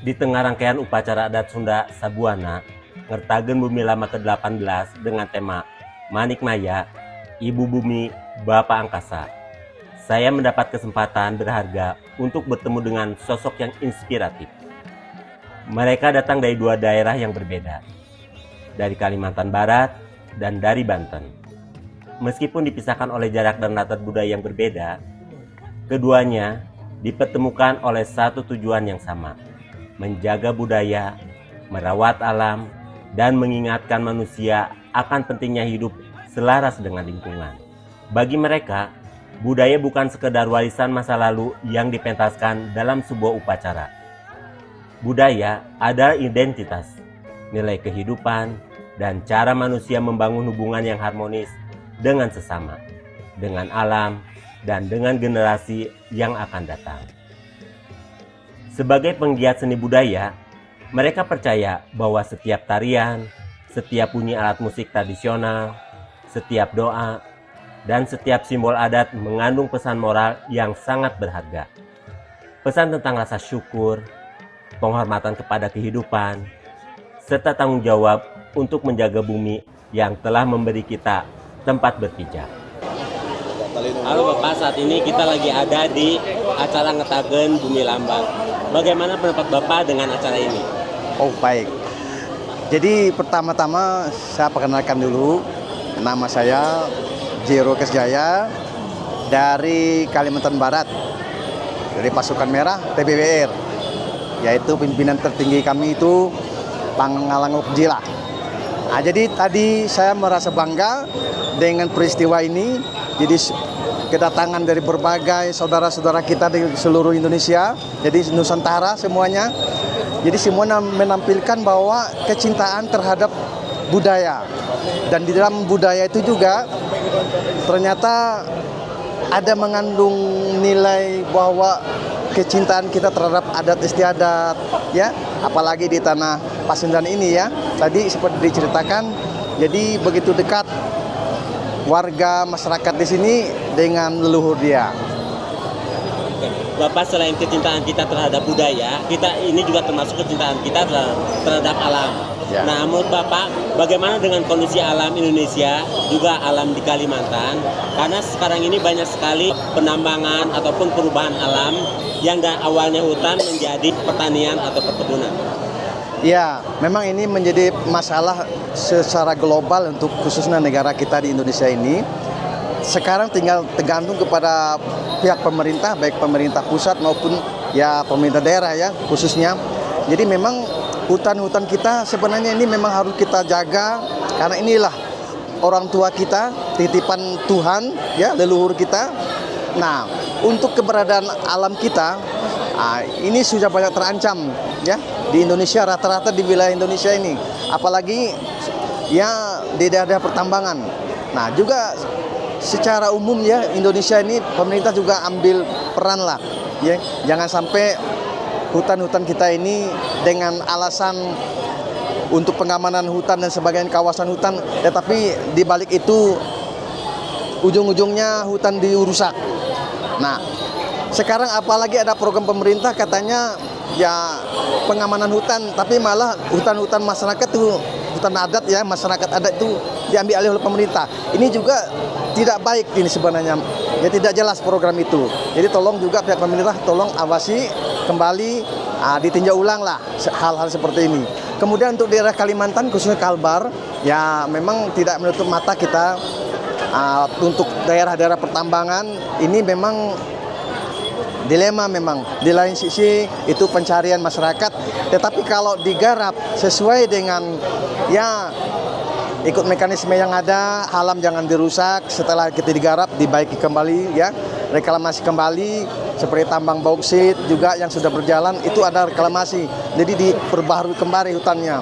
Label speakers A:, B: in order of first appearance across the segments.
A: Di tengah rangkaian upacara adat Sunda Sabuana, ngertagen Bumi Lama ke-18 dengan tema Manik Maya, Ibu Bumi, Bapa Angkasa. Saya mendapat kesempatan berharga untuk bertemu dengan sosok yang inspiratif. Mereka datang dari dua daerah yang berbeda, dari Kalimantan Barat dan dari Banten. Meskipun dipisahkan oleh jarak dan latar budaya yang berbeda, keduanya dipertemukan oleh satu tujuan yang sama: menjaga budaya, merawat alam, dan mengingatkan manusia akan pentingnya hidup selaras dengan lingkungan. Bagi mereka, budaya bukan sekedar warisan masa lalu yang dipentaskan dalam sebuah upacara. Budaya adalah identitas, nilai kehidupan, dan cara manusia membangun hubungan yang harmonis dengan sesama, dengan alam, dan dengan generasi yang akan datang. Sebagai penggiat seni budaya, mereka percaya bahwa setiap tarian, setiap bunyi alat musik tradisional, setiap doa, dan setiap simbol adat mengandung pesan moral yang sangat berharga. Pesan tentang rasa syukur, penghormatan kepada kehidupan, serta tanggung jawab untuk menjaga bumi yang telah memberi kita tempat berpijak. Halo Bapak, saat ini kita lagi ada di acara Ngetagen Bumi Lambang. Bagaimana pendapat Bapak dengan acara ini?
B: Oh baik, jadi pertama-tama saya perkenalkan dulu. Nama saya Jero Kesjaya dari Kalimantan Barat, dari Pasukan Merah TBWR, yaitu pimpinan tertinggi kami itu Pangalango Jila. Nah, jadi tadi saya merasa bangga dengan peristiwa ini. Jadi kedatangan dari berbagai saudara-saudara kita di seluruh Indonesia, jadi Nusantara semuanya. Jadi semuanya menampilkan bahwa kecintaan terhadap budaya. Dan di dalam budaya itu juga ternyata ada mengandung nilai bahwa kecintaan kita terhadap adat istiadat, ya, apalagi di tanah Pasundan ini ya. Tadi seperti diceritakan, jadi begitu dekat warga masyarakat di sini dengan leluhur dia.
A: Bapak, selain kecintaan kita terhadap budaya, kita ini juga termasuk kecintaan kita terhadap alam.
B: Ya.
A: Nah, menurut Bapak, bagaimana dengan kondisi alam Indonesia, juga alam di Kalimantan? Karena sekarang ini banyak sekali penambangan ataupun perubahan alam yang awalnya hutan menjadi pertanian atau perkebunan.
B: Ya, memang ini menjadi masalah secara global untuk khususnya negara kita di Indonesia ini. Sekarang tinggal tergantung kepada pihak pemerintah, baik pemerintah pusat maupun ya pemerintah daerah ya khususnya. Jadi memang hutan-hutan kita sebenarnya ini memang harus kita jaga, karena inilah orang tua kita, titipan Tuhan ya, leluhur kita. Nah, untuk keberadaan alam kita ini sudah banyak terancam ya di Indonesia, rata-rata di wilayah Indonesia ini, apalagi ya di daerah pertambangan. Nah, juga secara umum ya Indonesia ini pemerintah juga ambil peran lah ya, jangan sampai hutan-hutan kita ini dengan alasan untuk pengamanan hutan dan sebagian kawasan hutan, tetapi di balik itu ujung-ujungnya hutan dirusak. Nah, sekarang apalagi ada program pemerintah katanya ya pengamanan hutan, tapi malah hutan-hutan masyarakat itu, hutan adat ya, masyarakat adat itu diambil alih oleh pemerintah. Ini juga tidak baik ini sebenarnya. Ya tidak jelas program itu. Jadi tolong juga pihak pemerintah tolong awasi kembali, ditinjau ulang lah hal-hal seperti ini. Kemudian untuk daerah Kalimantan khususnya Kalbar, ya memang tidak menutup mata kita untuk daerah-daerah pertambangan ini memang dilema memang. Di lain sisi itu pencarian masyarakat, tetapi kalau digarap sesuai dengan ya ikut mekanisme yang ada, alam jangan dirusak, setelah kita digarap dibaiki kembali ya, reklamasi kembali, seperti tambang bauksit juga yang sudah berjalan itu ada reklamasi, jadi diperbaharui kembali hutannya.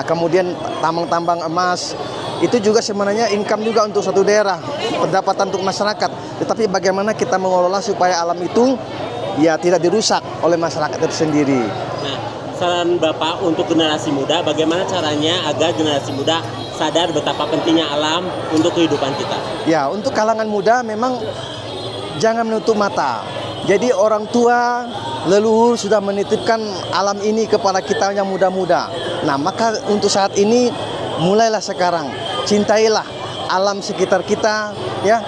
B: Kemudian tambang-tambang emas itu juga sebenarnya income juga untuk satu daerah, pendapatan untuk masyarakat. Tetapi bagaimana kita mengelola supaya alam itu ya tidak dirusak oleh masyarakat itu sendiri.
A: Nah, saran Bapak untuk generasi muda, bagaimana caranya agar generasi muda sadar betapa pentingnya alam untuk kehidupan kita?
B: Ya, untuk kalangan muda memang jangan menutup mata. Jadi orang tua leluhur sudah menitipkan alam ini kepada kita yang muda-muda. Nah, maka untuk saat ini mulailah sekarang, cintailah alam sekitar kita, ya.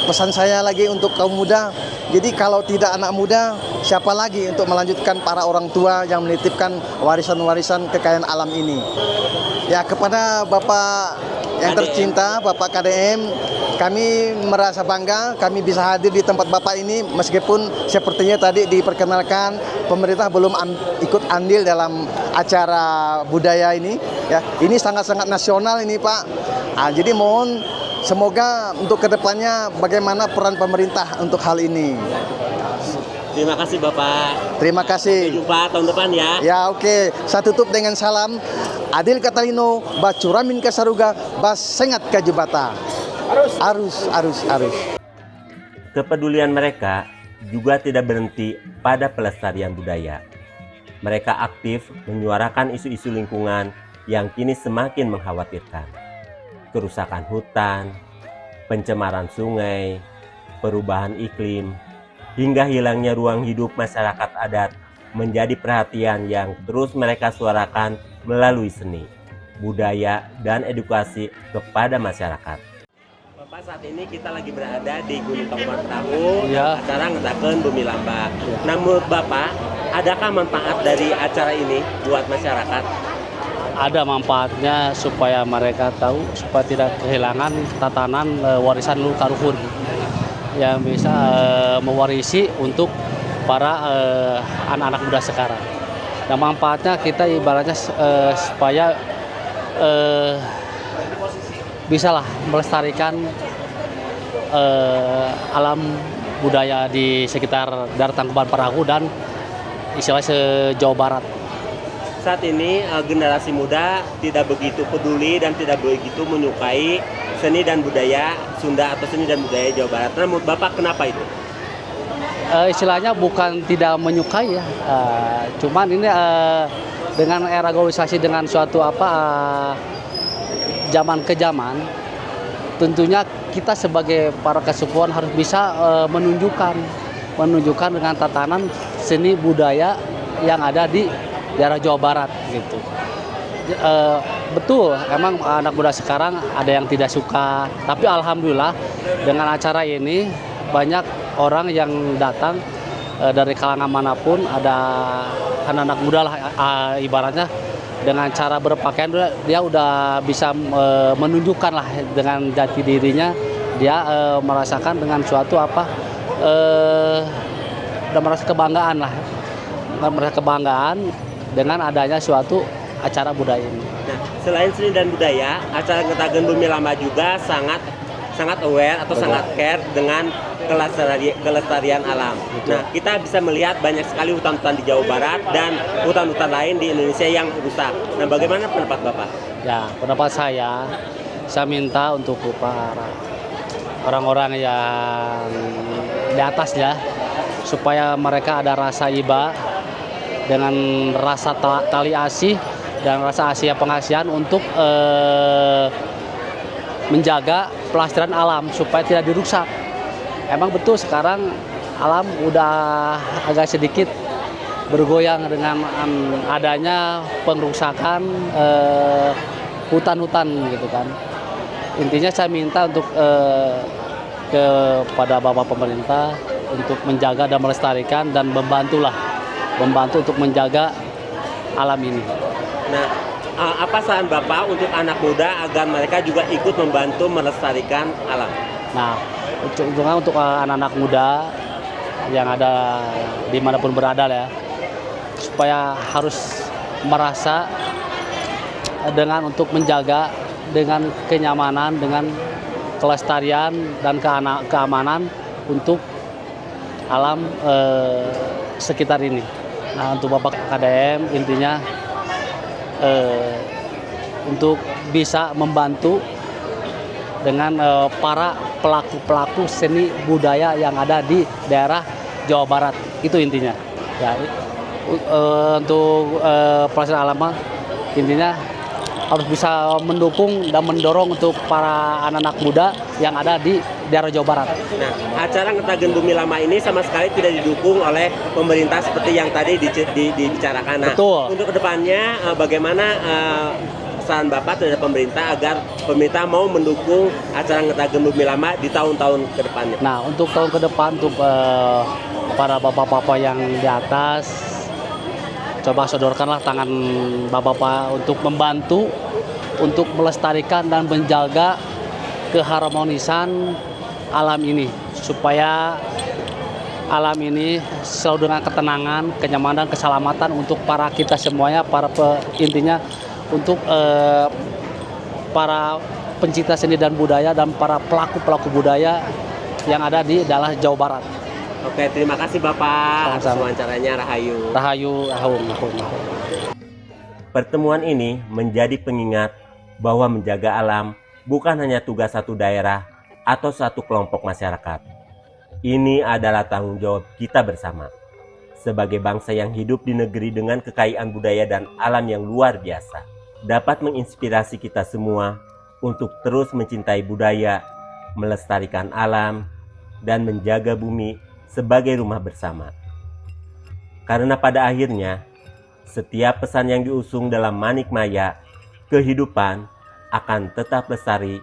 B: Pesan saya lagi untuk kaum muda, jadi kalau tidak anak muda, siapa lagi untuk melanjutkan para orang tua yang menitipkan warisan-warisan kekayaan alam ini. Ya, kepada Bapak yang tercinta, Bapak KDM, kami merasa bangga kami bisa hadir di tempat Bapak ini, meskipun sepertinya tadi diperkenalkan pemerintah belum ikut andil dalam acara budaya ini. Ya, ini sangat-sangat nasional ini, Pak. Jadi mohon semoga untuk kedepannya bagaimana peran pemerintah untuk hal ini.
A: Terima kasih Bapak.
B: Terima kasih.
A: Sampai jumpa tahun depan ya.
B: Ya, oke. Saya tutup dengan salam. Adil Katalino, Bacuramin Kasaruga, Bas Sengat Kajubata. Arus.
A: Kepedulian mereka juga tidak berhenti pada pelestarian budaya. Mereka aktif menyuarakan isu-isu lingkungan yang kini semakin mengkhawatirkan. Kerusakan hutan, pencemaran sungai, perubahan iklim, hingga hilangnya ruang hidup masyarakat adat menjadi perhatian yang terus mereka suarakan melalui seni, budaya, dan edukasi kepada masyarakat. Bapak, saat ini kita lagi berada di Gunung Tangkuban Perahu,
C: Ya.
A: acara ngedakeun Bumi Lamba. Nah, menurut Bapak, adakah manfaat dari acara ini buat masyarakat?
C: Ada manfaatnya supaya mereka tahu, supaya tidak kehilangan tatanan warisan leluhur yang bisa mewarisi untuk para anak-anak muda sekarang. Dan manfaatnya kita ibaratnya supaya bisalah melestarikan alam budaya di sekitar daerah Tangkuban Perahu dan istilahnya se-Jawa Barat.
A: Saat ini generasi muda tidak begitu peduli dan tidak begitu menyukai seni dan budaya Sunda atau seni dan budaya Jawa Barat. Nah, menurut Bapak kenapa itu?
C: Istilahnya bukan tidak menyukai ya, cuman ini dengan era globalisasi, dengan suatu zaman ke zaman, tentunya kita sebagai para kesepuhan harus bisa menunjukkan dengan tatanan seni budaya yang ada di daerah Jawa Barat gitu. Betul, emang anak muda sekarang ada yang tidak suka, tapi alhamdulillah dengan acara ini banyak orang yang datang dari kalangan manapun. Ada anak-anak muda lah, ibaratnya dengan cara berpakaian dia udah bisa menunjukkan lah dengan jati dirinya, dia merasakan dengan suatu udah merasa kebanggaan lah, merasa kebanggaan dengan adanya suatu acara budaya ini.
A: Nah, selain seni dan budaya, acara Ngetageun Bumi Lamba juga sangat aware atau sangat care dengan kelestarian alam.
C: Betul.
A: Nah, kita bisa melihat banyak sekali hutan-hutan di Jawa Barat dan hutan-hutan lain di Indonesia yang rusak. Nah, bagaimana pendapat Bapak?
C: Ya, pendapat saya minta untuk para orang-orang yang di atas ya, supaya mereka ada rasa iba dengan rasa tali asih dan rasa Asia pengasihan untuk menjaga pelestarian alam supaya tidak dirusak. Emang betul sekarang alam udah agak sedikit bergoyang dengan adanya pengrusakan hutan-hutan gitu kan. Intinya saya minta untuk kepada Bapak pemerintah untuk menjaga dan melestarikan dan membantu untuk menjaga alam ini.
A: Nah, apa saran Bapak untuk anak muda agar mereka juga ikut membantu melestarikan alam?
C: Nah, untuk anak-anak muda yang ada dimanapun berada ya, supaya harus merasa dengan untuk menjaga dengan kenyamanan, dengan kelestarian dan keamanan untuk alam sekitar ini. Nah, untuk Bapak KDM intinya untuk bisa membantu dengan para pelaku-pelaku seni budaya yang ada di daerah Jawa Barat, itu intinya. Ya, untuk pelestarian alam intinya harus bisa mendukung dan mendorong untuk para anak-anak muda yang ada di daerah Jawa Barat.
A: Nah, acara Ngetageun Bumi Lama ini sama sekali tidak didukung oleh pemerintah seperti yang tadi dibicarakan. Nah,
C: Betul.
A: untuk kedepannya bagaimana pesan Bapak terhadap pemerintah agar pemerintah mau mendukung acara Ngetageun Bumi Lama di tahun-tahun ke depannya?
C: Nah, untuk tahun ke depan untuk para bapak-bapak yang di atas, coba sodorkanlah tangan bapak-bapak untuk membantu untuk melestarikan dan menjaga keharmonisan alam ini supaya alam ini selalu dengan ketenangan, kenyamanan, keselamatan untuk para kita semuanya, intinya untuk para pencinta seni dan budaya dan para pelaku-pelaku budaya yang ada di daerah Jawa Barat.
A: Oke, terima kasih Bapak atas
C: Sama-sama.
A: wawancaranya. Rahayu.
C: Rahayu, ahung.
A: Pertemuan ini menjadi pengingat bahwa menjaga alam bukan hanya tugas satu daerah atau satu kelompok masyarakat. Ini adalah tanggung jawab kita bersama. Sebagai bangsa yang hidup di negeri dengan kekayaan budaya dan alam yang luar biasa, dapat menginspirasi kita semua untuk terus mencintai budaya, melestarikan alam, dan menjaga bumi sebagai rumah bersama. Karena pada akhirnya, setiap pesan yang diusung dalam Manik Maya, kehidupan akan tetap lestari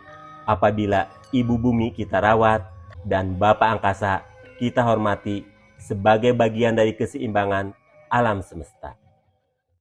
A: apabila Ibu Bumi kita rawat dan Bapak Angkasa kita hormati sebagai bagian dari keseimbangan alam semesta.